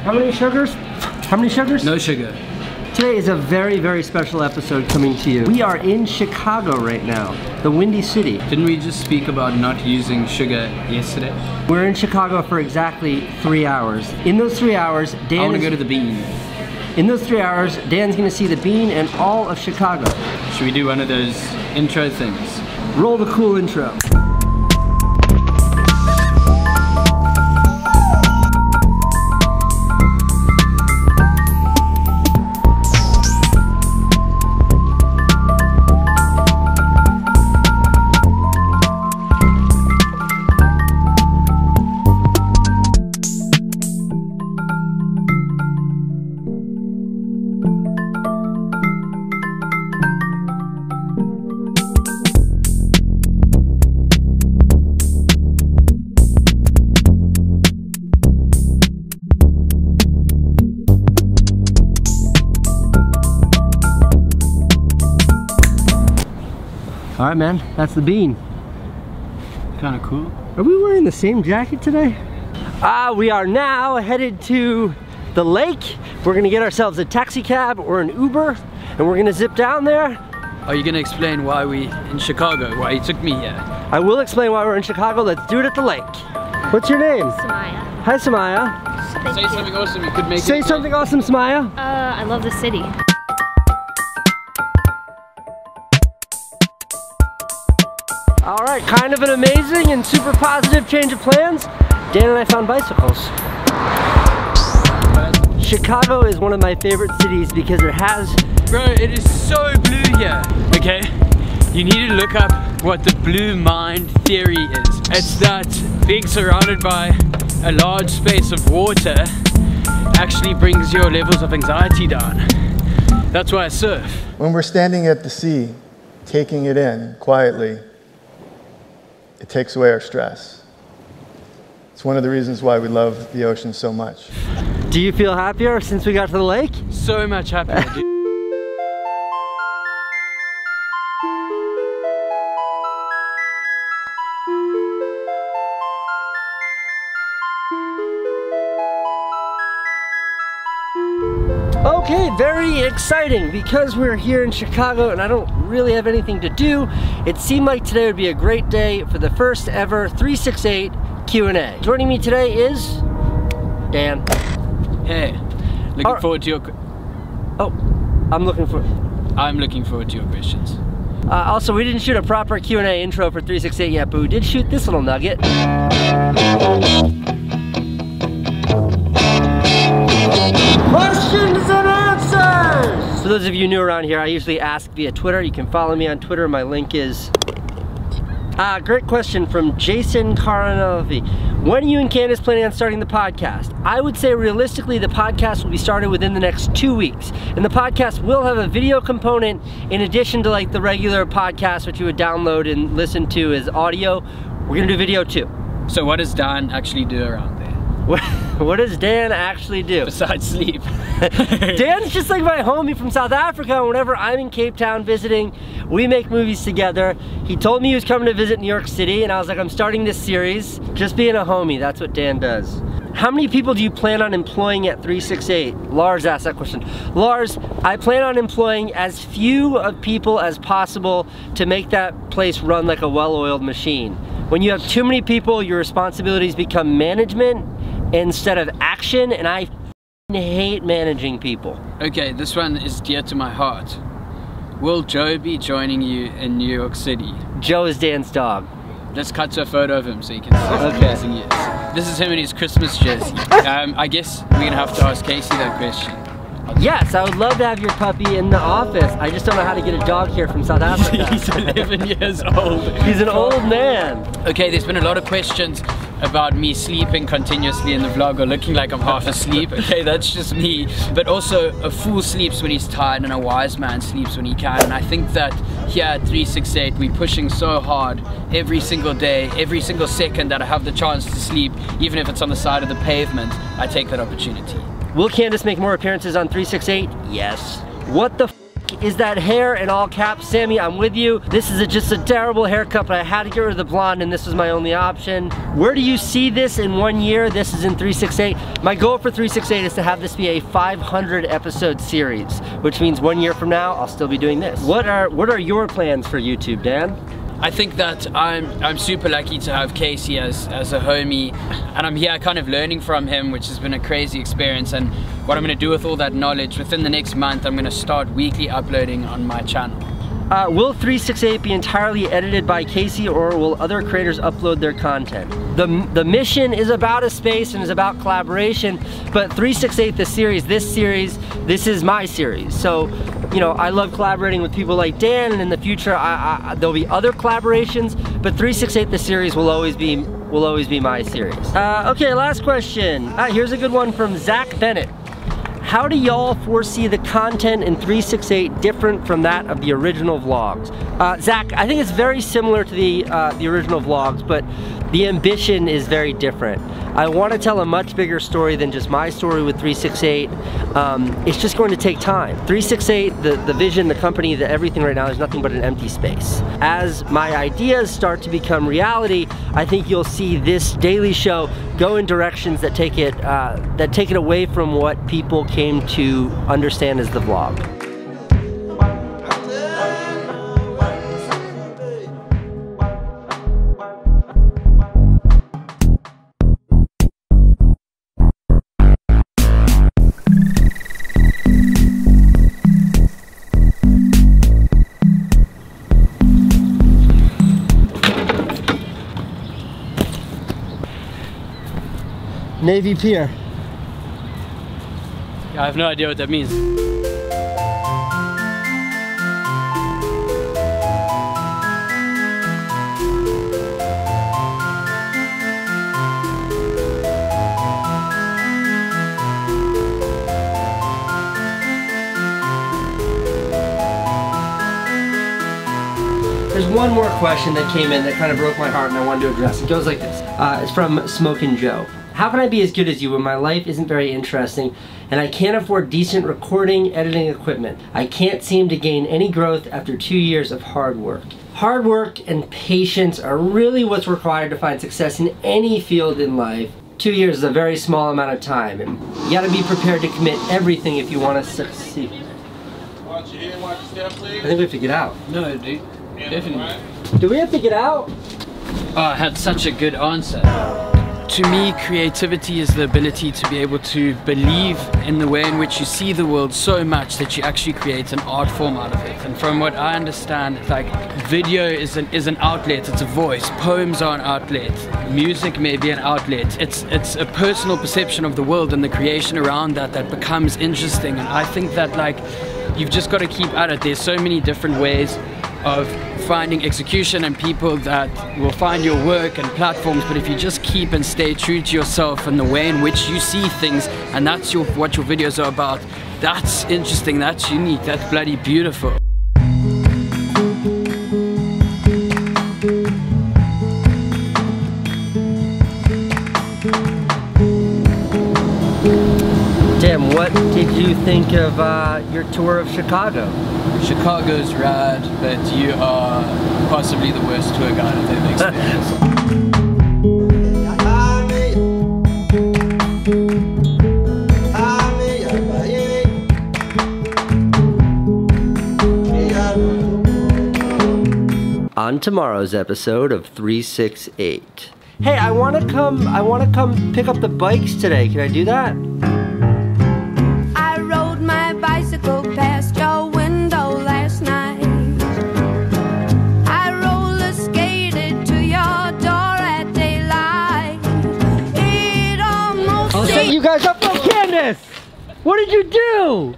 How many sugars? How many sugars? No sugar. Today is a very, very special episode coming to you. We are in Chicago right now, the Windy City. Didn't we just speak about not using sugar yesterday? We're in Chicago for exactly 3 hours. In those 3 hours, Dan I want to go to the Bean. In those 3 hours, Dan's gonna see the Bean and all of Chicago. Should we do one of those intro things? Roll the cool intro. All right, man, that's the Bean. Kind of cool. Are we wearing the same jacket today? We are now headed to the lake. We're gonna get ourselves a taxi cab or an Uber, and we're gonna zip down there. Are you gonna explain why we in Chicago, why you took me here? I will explain why we're in Chicago. Let's do it at the lake. What's your name? Samaya. Hi, Samaya. Say something awesome, you could make Say something awesome, Samaya. I love the city. All right, kind of an amazing and super positive change of plans. Dan and I found bicycles. Chicago is one of my favorite cities because it has... Bro, it is so blue here, okay? You need to look up what the blue mind theory is. It's that being surrounded by a large space of water actually brings your levels of anxiety down. That's why I surf. When we're standing at the sea, taking it in quietly, it takes away our stress. It's one of the reasons why we love the ocean so much. Do you feel happier since we got to the lake? So much happier, dude. Okay, very exciting. Because we're here in Chicago and I don't really have anything to do, it seemed like today would be a great day for the first ever 368 Q&A. Joining me today is Dan. Hey, looking forward to your... Oh, I'm looking forward to your questions. Also, we didn't shoot a proper Q&A intro for 368 yet, but we did shoot this little nugget. Questions and answers! For those of you new around here, I usually ask via Twitter. You can follow me on Twitter. My link is... great question from Jason Caranovi. When are you and Candace planning on starting the podcast? I would say realistically the podcast will be started within the next 2 weeks. And the podcast will have a video component in addition to like the regular podcast which you would download and listen to as audio. We're gonna do video too. So what does Dan actually do around there? What does Dan actually do? Besides sleep. Dan's just like my homie from South Africa, and whenever I'm in Cape Town visiting, we make movies together. He told me he was coming to visit New York City, and I was like, I'm starting this series. Just being a homie, that's what Dan does. How many people do you plan on employing at 368? Lars asked that question. Lars, I plan on employing as few of people as possible to make that place run like a well-oiled machine. When you have too many people, your responsibilities become management instead of action, and I hate managing people. Okay, this one is dear to my heart. Will Joe be joining you in New York City? Joe is Dan's dog. Let's cut to a photo of him so you can see how amazing he is. This is him in his Christmas jersey. I guess we're gonna have to ask Casey that question. Yes, I would love to have your puppy in the office. I just don't know how to get a dog here from South Africa. He's 11 years old. He's an old man. Okay, there's been a lot of questions about me sleeping continuously in the vlog or looking like I'm half asleep. Okay, that's just me. But also, a fool sleeps when he's tired and a wise man sleeps when he can. And I think that here at 368, we're pushing so hard every single day, every single second that I have the chance to sleep, even if it's on the side of the pavement, I take that opportunity. Will Candace make more appearances on 368? Yes. What the f Zach, is that hair in all caps? Sammy, I'm with you. This is just a terrible haircut, but I had to get rid of the blonde and this was my only option. Where do you see this in 1 year? This is in 368. My goal for 368 is to have this be a 500 episode series, which means 1 year from now, I'll still be doing this. What are your plans for YouTube, Dan? I think that I'm super lucky to have Casey as a homie, and I'm here kind of learning from him, which has been a crazy experience. And what I'm going to do with all that knowledge, within the next month, I'm going to start weekly uploading on my channel. Will 368 be entirely edited by Casey, or will other creators upload their content? The mission is about a space and is about collaboration, but 368, this is my series. So, you know, I love collaborating with people like Dan, and in the future there'll be other collaborations, but 368, the series, will always be my series. Okay, last question. Here's a good one from Zach Bennett. How do y'all foresee the content in 368 different from that of the original vlogs? Zach, I think it's very similar to the original vlogs, but the ambition is very different. I want to tell a much bigger story than just my story with 368. It's just going to take time. 368, the vision, the company, everything right now is nothing but an empty space. As my ideas start to become reality, I think you'll see this daily show go in directions that take it away from what people came to understand as the vlog. Navy Pier. I have no idea what that means. There's one more question that came in that kind of broke my heart and I wanted to address. It goes like this. It's from Smokin' Joe. How can I be as good as you when my life isn't very interesting and I can't afford decent recording, editing equipment? I can't seem to gain any growth after 2 years of hard work. Hard work and patience are really what's required to find success in any field in life. 2 years is a very small amount of time, and you gotta be prepared to commit everything if you want to succeed. Watch your head, watch your step, please. I think we have to get out. No, dude. Definitely. Do we have to get out? Oh, I had such a good answer. To me, creativity is the ability to be able to believe in the way in which you see the world so much that you actually create an art form out of it. And from what I understand, like, video is an outlet, it's a voice. Poems are an outlet. Music may be an outlet. It's a personal perception of the world and the creation around that becomes interesting. And I think that, like, you've just got to keep at it. There's so many different ways of finding execution and people that will find your work and platforms, but if you just keep and stay true to yourself and the way in which you see things, and that's what your videos are about, that's interesting, that's unique, that's bloody beautiful. Tim, what did you think of your tour of Chicago? Chicago's rad, but you are possibly the worst tour guide I've ever experienced. On tomorrow's episode of 368. Hey, I wanna come pick up the bikes today. Can I do that? I rode my bicycle past your window last night. I roller skated to your door at daylight. It almost I'll set you guys up. Oh, Candace! What did you do?